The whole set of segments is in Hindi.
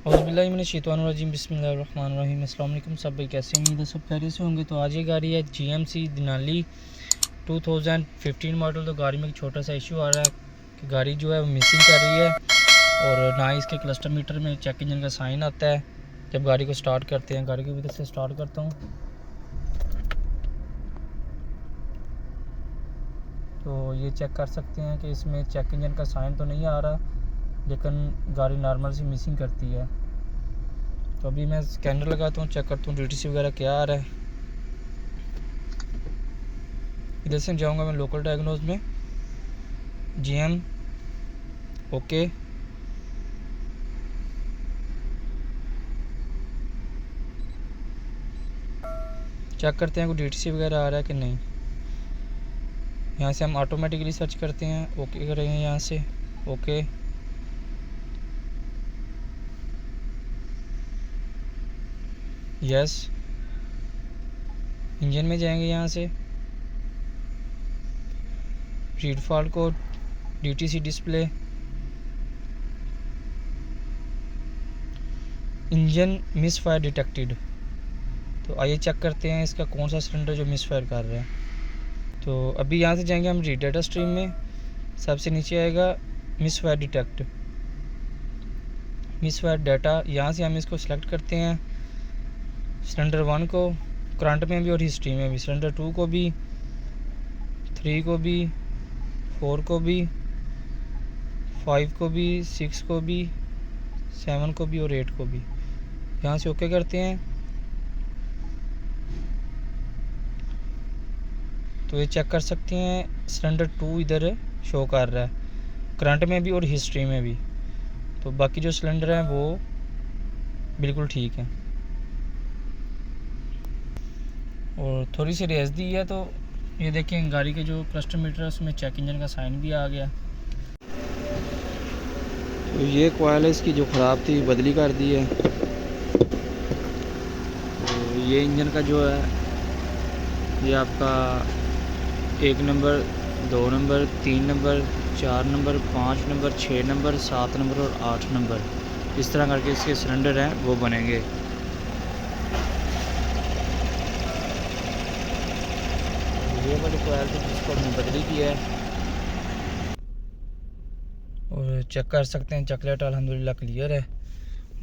औज़ुबिल्लाहिमिनश्शैतानिर्रजीम बिस्मिल्लाहिर्रहमानिर्रहीम। अस्सलाम वालेकुम। सब भाई कैसे हैं? सब खैरियत से होंगे। तो आज ये गाड़ी है GMC दिनाली 2015 मॉडल। तो गाड़ी में एक छोटा सा इशू आ रहा है कि गाड़ी जो है वो मिसिंग कर रही है और ना ही इसके क्लस्टर मीटर में चेक इंजन का साइन आता है जब गाड़ी को स्टार्ट करते हैं। गाड़ी की वजह से स्टार्ट करता हूँ तो ये चेक कर सकते हैं कि इसमें चेक इंजन का साइन तो नहीं आ रहा, लेकिन गाड़ी नॉर्मल सी मिसिंग करती है। तो अभी मैं स्कैनर लगाता हूँ, चेक करता हूँ DTC वगैरह क्या आ रहा है। इधर से जाऊँगा मैं लोकल डायग्नोज में, GM ओके। चेक करते हैं कोई DTC वगैरह आ रहा है कि नहीं। यहाँ से हम ऑटोमेटिकली सर्च करते हैं, ओके करेंगे यहाँ से, ओके। यस, इंजन में जाएंगे, यहाँ से read fault code, DTC display, engine miss fire detected. तो आइए चेक करते हैं इसका कौन सा सिलेंडर जो मिस फायर कर रहा है। तो अभी यहाँ से जाएंगे हम रीड डाटा स्ट्रीम में, सबसे नीचे आएगा miss fire detect, miss fire data. यहाँ से हम इसको सिलेक्ट करते हैं, सिलेंडर 1 को करंट में भी और हिस्ट्री में भी, सिलेंडर 2 को भी, 3 को भी, 4 को भी, 5 को भी, 6 को भी, 7 को भी और 8 को भी। यहाँ से ओके करते हैं। तो ये चेक कर सकते हैं सिलेंडर 2 इधर शो कर रहा है, करंट में भी और हिस्ट्री में भी। तो बाकी जो सिलेंडर हैं वो बिल्कुल ठीक है और थोड़ी सी रेस दी है। तो ये देखें गाड़ी के जो क्लस्टर मीटर है उसमें चेक इंजन का साइन भी आ गया। तो ये कॉइल है इसकी जो ख़राब थी बदली कर दी है। तो ये इंजन का जो है ये आपका 1 number, 2 number, 3 number, 4 number, 5 number, 6 number, 7 number और 8 नंबर, इस तरह करके इसके सिलेंडर हैं वो बनेंगे। ये वाली कॉइल थी जिसको हमने बदली किया है और चेक कर सकते हैं चॉकलेट अल्हम्दुलिल्लाह क्लियर है।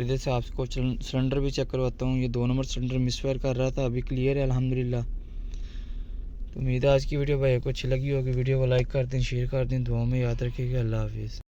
इधर से आपको सिलेंडर भी चेक करवाता हूँ। ये 2 नंबर सिलेंडर मिसफायर कर रहा था, अभी क्लियर है अल्हम्दुलिल्लाह। तो उम्मीद है आज की वीडियो भाई को अच्छी लगी होगी। वीडियो को लाइक कर दें, शेयर कर दें, दुआ में याद रखिएगा। अल्लाह हाफिज़।